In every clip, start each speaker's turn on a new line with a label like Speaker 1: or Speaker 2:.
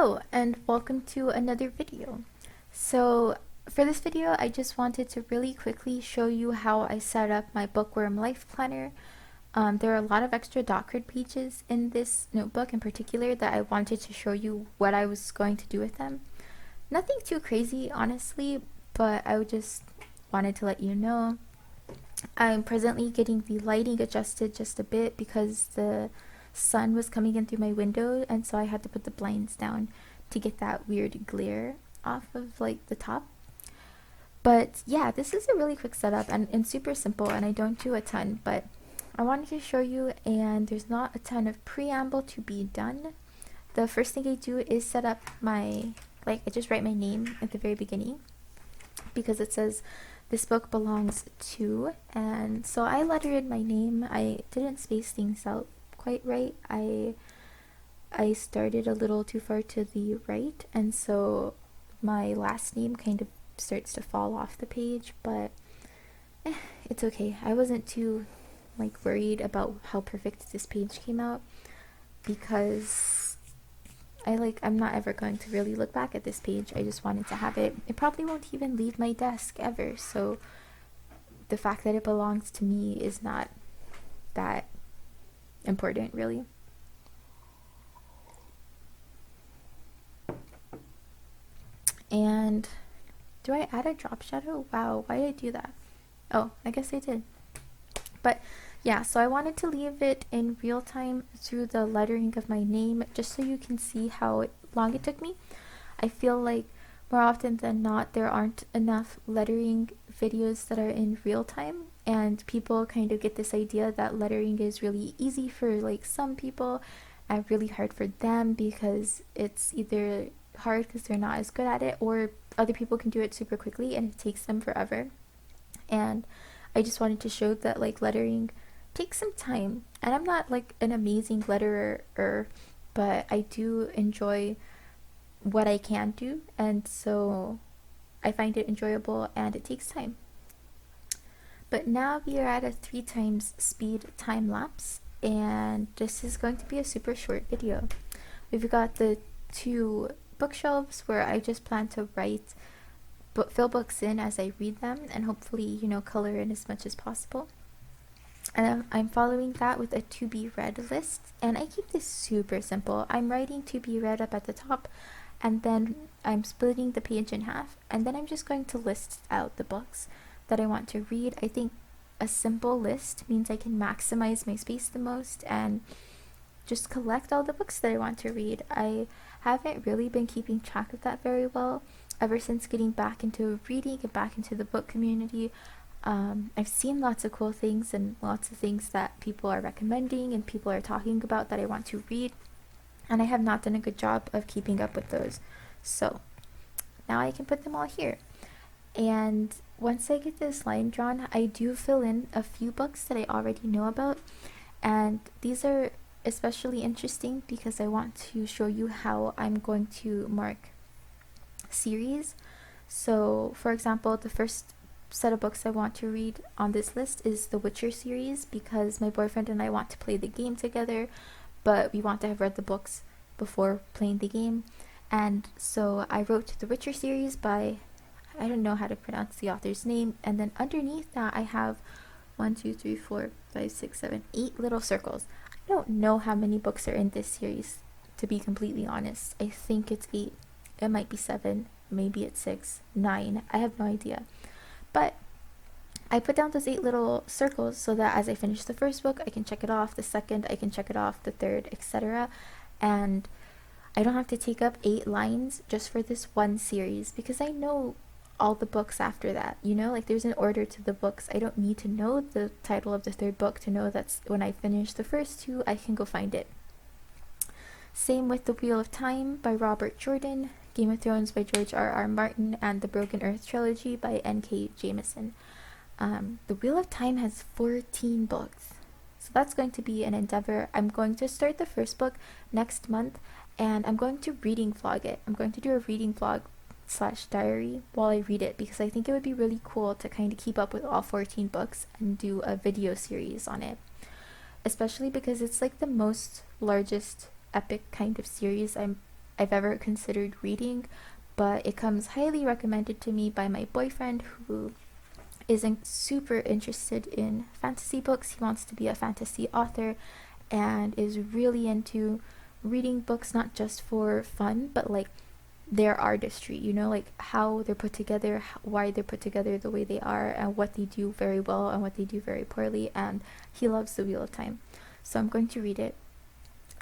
Speaker 1: Hello and welcome to another video. So for this video I just wanted to really quickly show you how I set up my Bookworm life planner. There are a lot of extra dot grid pages in this notebook in particular that I wanted to show you what I was going to do with them. Nothing too crazy honestly, but I just wanted to let you know. I'm presently getting the lighting adjusted just a bit because the sun was coming in through my window, and so I had to put the blinds down to get that weird glare off of like the top. But yeah, this is a really quick setup and super simple, and I don't do a ton, but I wanted to show you, and there's not a ton of preamble to be done. The first thing I do is set up my, I just write my name at the very beginning because it says this book belongs to, and so I lettered my name. I didn't space things out quite right. I started a little too far to the right, and so my last name kind of starts to fall off the page, but it's okay. I wasn't too worried about how perfect this page came out because I'm not ever going to really look back at this page. I just wanted to have it. It probably won't even leave my desk ever, so the fact that it belongs to me is not that important, really. And do I add a drop shadow? Wow, why did I do that? Oh, I guess I did. But yeah, so I wanted to leave it in real time through the lettering of my name, just so you can see how long it took me. I feel like more often than not there aren't enough lettering videos that are in real time, and people kind of get this idea that lettering is really easy for some people and really hard for them because it's either hard because they're not as good at it, or other people can do it super quickly and it takes them forever. And I just wanted to show that lettering takes some time, and I'm not an amazing letterer, but I do enjoy what I can do, and so I find it enjoyable and it takes time. But now we are at a 3x speed time lapse, and this is going to be a super short video. We've got the two bookshelves where I just plan to write fill books in as I read them, and hopefully color in as much as possible. And I'm following that with a to be read list, and I keep this super simple. I'm writing to be read up at the top, and then I'm splitting the page in half, and then I'm just going to list out the books that I want to read. I think a simple list means I can maximize my space the most and just collect all the books that I want to read. I haven't really been keeping track of that very well ever since getting back into reading and back into the book community. I've seen lots of cool things and lots of things that people are recommending and people are talking about that I want to read, and I have not done a good job of keeping up with those. So now I can put them all here. And once I get this line drawn, I do fill in a few books that I already know about, and these are especially interesting because I want to show you how I'm going to mark series. So for example, the first set of books I want to read on this list is the Witcher series, because my boyfriend and I want to play the game together, but we want to have read the books before playing the game. And so I wrote the Witcher series by, I don't know how to pronounce the author's name, and then underneath that I have 1, 2, 3, 4, 5, 6, 7, 8 little circles. I don't know how many books are in this series, to be completely honest. I think it's 8. It might be 7, maybe it's 6, 9, I have no idea. But I put down those 8 little circles so that as I finish the first book, I can check it off, the second, I can check it off, the third, etc. And I don't have to take up 8 lines just for this one series, because I know all the books after that, there's an order to the books. I don't need to know the title of the third book to know that's when I finish the first 2, I can go find it. Same with The Wheel of Time by Robert Jordan, Game of Thrones by George R.R. Martin, and the Broken Earth trilogy by N.K. Jemisin. The Wheel of Time has 14 books, so that's going to be an endeavor. I'm going to start the first book next month, and I'm going to reading vlog it. I'm going to do a reading vlog / diary while I read it, because I think it would be really cool to kind of keep up with all 14 books and do a video series on it, especially because it's the most largest epic kind of series I'm I've ever considered reading, but it comes highly recommended to me by my boyfriend, who isn't super interested in fantasy books. He wants to be a fantasy author and is really into reading books not just for fun, but like their artistry, you know, like how they're put together, why they're put together the way they are, and what they do very well and what they do very poorly. And he loves The Wheel of Time. So I'm going to read it,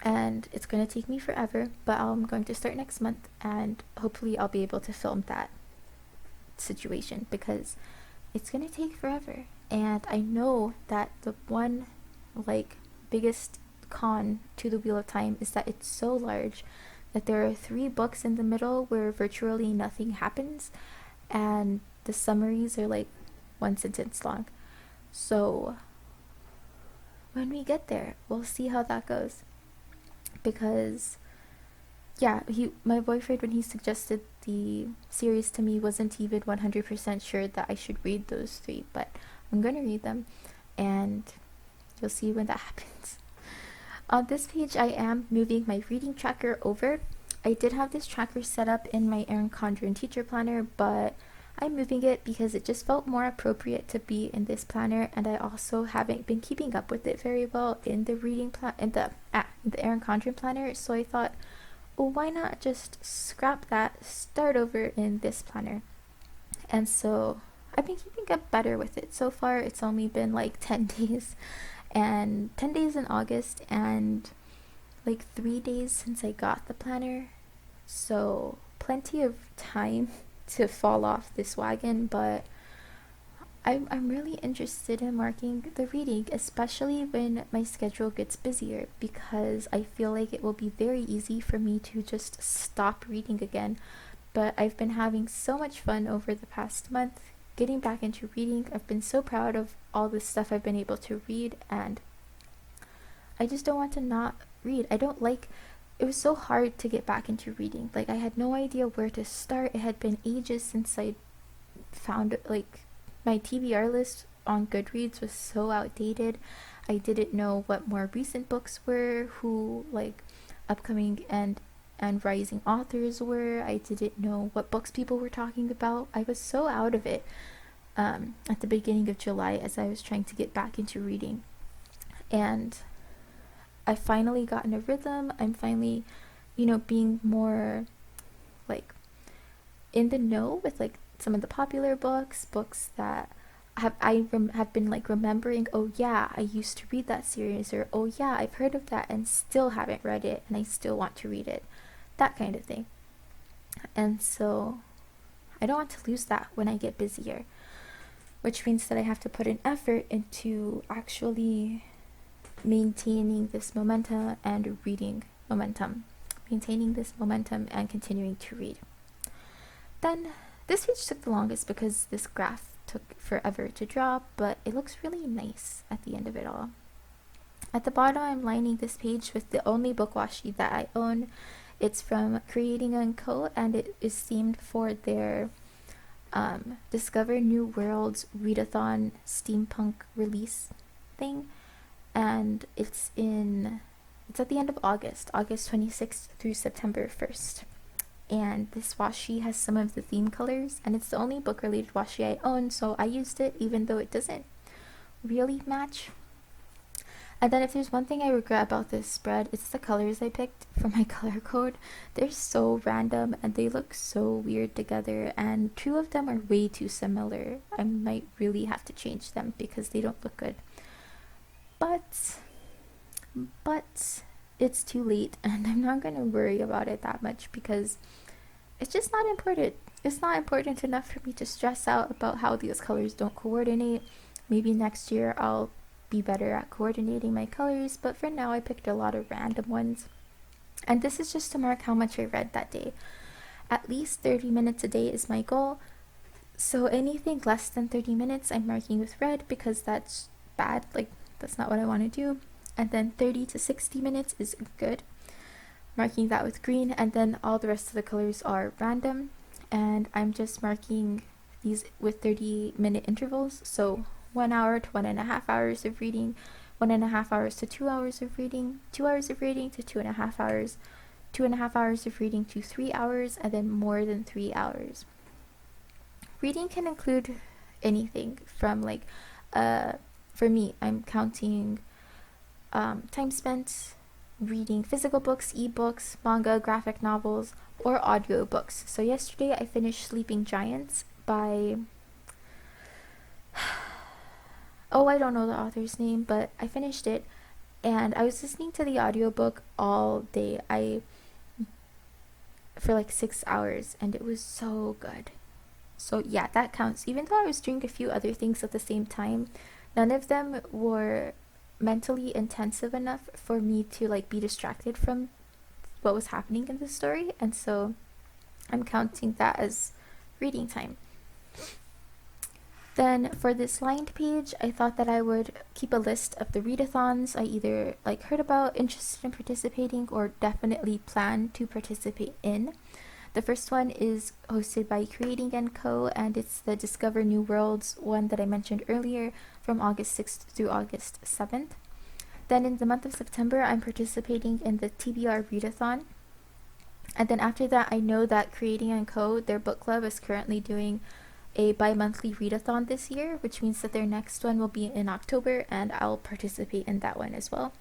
Speaker 1: and it's going to take me forever, but I'm going to start next month, and hopefully I'll be able to film that situation, because it's going to take forever. And I know that the one like biggest con to The Wheel of Time is that it's so large that there are 3 books in the middle where virtually nothing happens, and the summaries are like 1 sentence long. So when we get there, we'll see how that goes. Because yeah, my boyfriend, when he suggested the series to me, wasn't even 100% sure that I should read those 3, but I'm gonna read them, and you'll see when that happens. On this page, I am moving my reading tracker over. I did have this tracker set up in my Erin Condren teacher planner, but I'm moving it because it just felt more appropriate to be in this planner, and I also haven't been keeping up with it very well in the in the Erin Condren planner. So I thought, well, why not just scrap that, start over in this planner? And so I've been keeping up better with it. So far, it's only been like 10 days. And 10 days in August, and like 3 days since I got the planner, so plenty of time to fall off this wagon. But I'm really interested in marking the reading, especially when my schedule gets busier, because I feel like it will be very easy for me to just stop reading again. But I've been having so much fun over the past month getting back into reading. I've been so proud of all the stuff I've been able to read, and I just don't want to not read. It was so hard to get back into reading. Like, I had no idea where to start. It had been ages since I found, like, my TBR list on Goodreads was so outdated. I didn't know what more recent books were, who, like, upcoming and rising authors were. I didn't know what books people were talking about. I was so out of it at the beginning of July as I was trying to get back into reading. And I finally gotten a rhythm. I'm finally, being more like in the know with like some of the popular books that have been like remembering, oh yeah, I used to read that series, or oh yeah, I've heard of that and still haven't read it and I still want to read it. That kind of thing. And so I don't want to lose that when I get busier, which means that I have to put an effort into actually maintaining this momentum and continuing to read. Then this page took the longest because this graph took forever to draw, but it looks really nice at the end of it all. At the bottom, I'm lining this page with the only book washi that I own. It's from Creating & Co., and it is themed for their Discover New Worlds Readathon steampunk release thing. And it's at the end of August 26th through September 1st. And this washi has some of the theme colors, and it's the only book-related washi I own, so I used it even though it doesn't really match. And then if there's one thing I regret about this spread, it's the colors I picked for my color code. They're so random and they look so weird together, and 2 of them are way too similar. I might really have to change them because they don't look good. But it's too late, and I'm not going to worry about it that much because it's just not important. It's not important enough for me to stress out about how these colors don't coordinate. Maybe next year I'll be better at coordinating my colors, but for now I picked a lot of random ones. And this is just to mark how much I read that day. At least 30 minutes a day is my goal. So anything less than 30 minutes I'm marking with red because that's bad. Like, that's not what I want to do. And then 30 to 60 minutes is good, marking that with green. And then all the rest of the colors are random, and I'm just marking these with 30-minute intervals. So 1 hour to 1.5 hours of reading, 1.5 hours to 2 hours of reading, 2 hours of reading to 2.5 hours, 2.5 hours of reading to 3 hours, and then more than 3 hours. Reading can include anything from like, for me, I'm counting time spent reading physical books, ebooks, manga, graphic novels, or audiobooks. So yesterday I finished Sleeping Giants by oh, I don't know the author's name, but I finished it and I was listening to the audiobook all day. For like 6 hours, and it was so good. So yeah, that counts. Even though I was doing a few other things at the same time, none of them were mentally intensive enough for me to like be distracted from what was happening in the story, and so I'm counting that as reading time. Then for this lined page, I thought that I would keep a list of the readathons I either like heard about, interested in participating, or definitely plan to participate in. The first one is hosted by Creating & Co. and it's the Discover New Worlds one that I mentioned earlier from August 6th through August 7th. Then in the month of September, I'm participating in the TBR Readathon. And then after that, I know that Creating & Co., their book club, is currently doing a bi-monthly readathon this year, which means that their next one will be in October, and I'll participate in that one as well.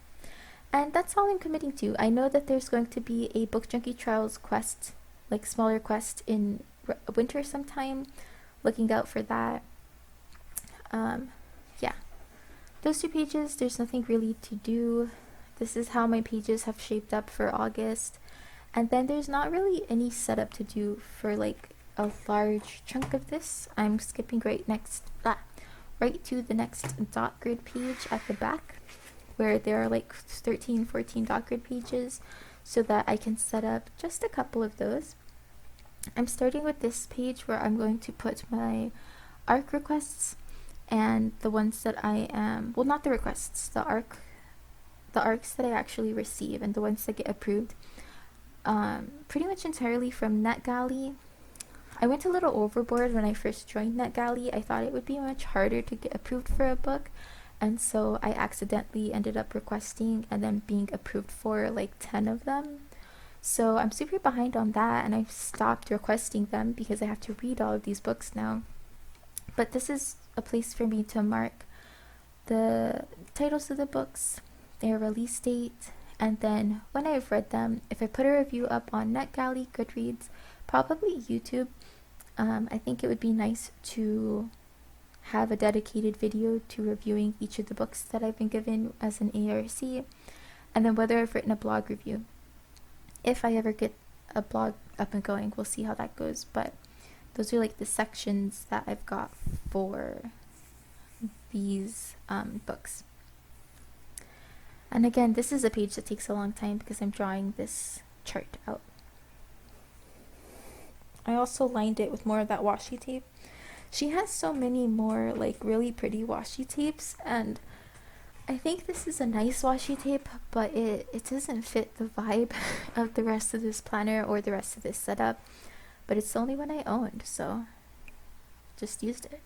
Speaker 1: And that's all I'm committing to. I know that there's going to be a Book Junkie Trials quest, like smaller quest in winter sometime. Looking out for that. Yeah. Those 2 pages, there's nothing really to do. This is how my pages have shaped up for August. And then there's not really any setup to do for like a large chunk of this. I'm skipping right to the next dot grid page at the back, where there are like 13-14 dot grid pages, so that I can set up just a couple of those. I'm starting with this page where I'm going to put my ARC requests and the ones that I am, well, not the requests, the ARCs that I actually receive and the ones that get approved, pretty much entirely from NetGalley. I went a little overboard when I first joined NetGalley. I thought it would be much harder to get approved for a book, and so I accidentally ended up requesting and then being approved for like 10 of them. So I'm super behind on that, and I've stopped requesting them because I have to read all of these books now. But this is a place for me to mark the titles of the books, their release date, and then when I've read them, if I put a review up on NetGalley, Goodreads, probably YouTube, I think it would be nice to have a dedicated video to reviewing each of the books that I've been given as an ARC, and then whether I've written a blog review. If I ever get a blog up and going, we'll see how that goes, but those are like the sections that I've got for these books. And again, this is a page that takes a long time because I'm drawing this chart out. I also lined it with more of that washi tape. She has so many more like really pretty washi tapes, and I think this is a nice washi tape, but it doesn't fit the vibe of the rest of this planner or the rest of this setup. But it's the only one I owned, so just used it.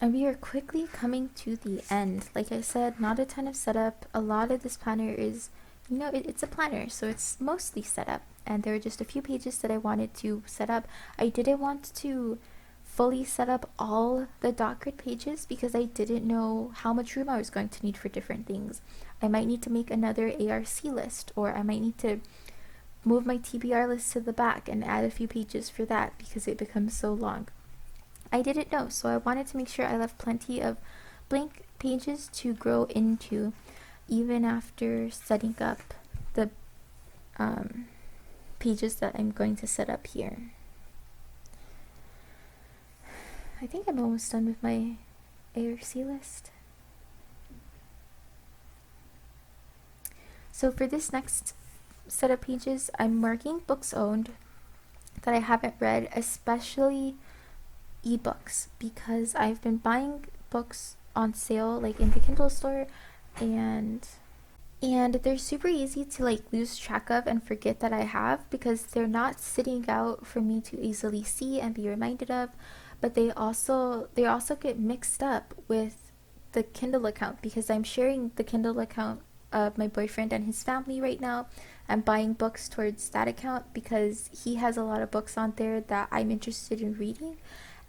Speaker 1: And we are quickly coming to the end. Like I said, not a ton of setup. A lot of this planner is, it's a planner, so it's mostly set up. And there are just a few pages that I wanted to set up. I didn't want to fully set up all the dot grid pages because I didn't know how much room I was going to need for different things. I might need to make another ARC list, or I might need to move my TBR list to the back and add a few pages for that because it becomes so long. I didn't know, so I wanted to make sure I left plenty of blank pages to grow into, even after setting up the pages that I'm going to set up here. I think I'm almost done with my ARC list. So for this next set of pages, I'm marking books owned that I haven't read, especially ebooks, because I've been buying books on sale like in the Kindle store, and they're super easy to like lose track of and forget that I have because they're not sitting out for me to easily see and be reminded of, but they also get mixed up with the Kindle account because I'm sharing the Kindle account of my boyfriend and his family right now. I'm buying books towards that account because he has a lot of books on there that I'm interested in reading,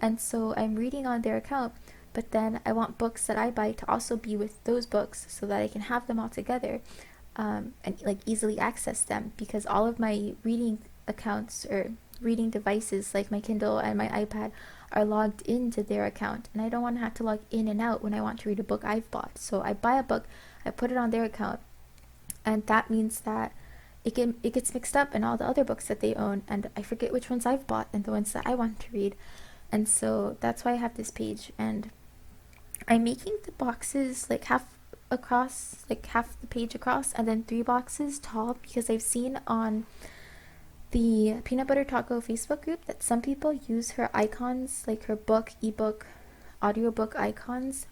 Speaker 1: and so I'm reading on their account. But then I want books that I buy to also be with those books so that I can have them all together, and like easily access them, because all of my reading accounts or reading devices like my Kindle and my iPad are logged into their account, and I don't want to have to log in and out when I want to read a book I've bought. So I buy a book, I put it on their account, and that means that it gets mixed up in all the other books that they own, and I forget which ones I've bought and the ones that I want to read. And so that's why I have this page, and I'm making the boxes like half across, like half the page across, and then 3 boxes tall, because I've seen on the Peanut Butter Taco Facebook group that some people use her icons, like her book, ebook, audiobook icons,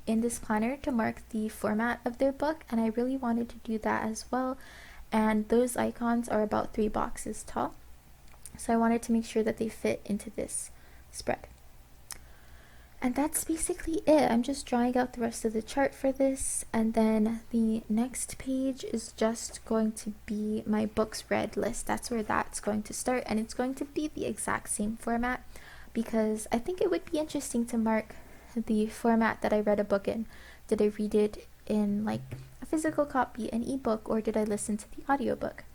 Speaker 1: in this planner to mark the format of their book, and I really wanted to do that as well. And those icons are about 3 boxes tall, so I wanted to make sure that they fit into this spread. And that's basically it. I'm just drawing out the rest of the chart for this, and then the next page is just going to be my books read list. That's where that's going to start, and it's going to be the exact same format, because I think it would be interesting to mark the format that I read a book in. Did I read it in like a physical copy, an ebook, or did I listen to the audiobook?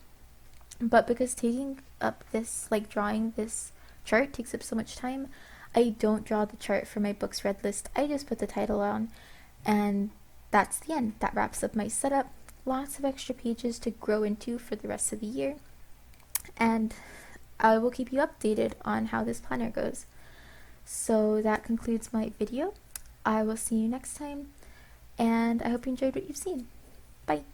Speaker 1: But because taking up this, like drawing this chart, takes up so much time, I don't draw the chart for my books read list. I just put the title on, and that's the end. That wraps up my setup. Lots of extra pages to grow into for the rest of the year, and I will keep you updated on how this planner goes. So that concludes my video. I will see you next time, and I hope you enjoyed what you've seen. Bye!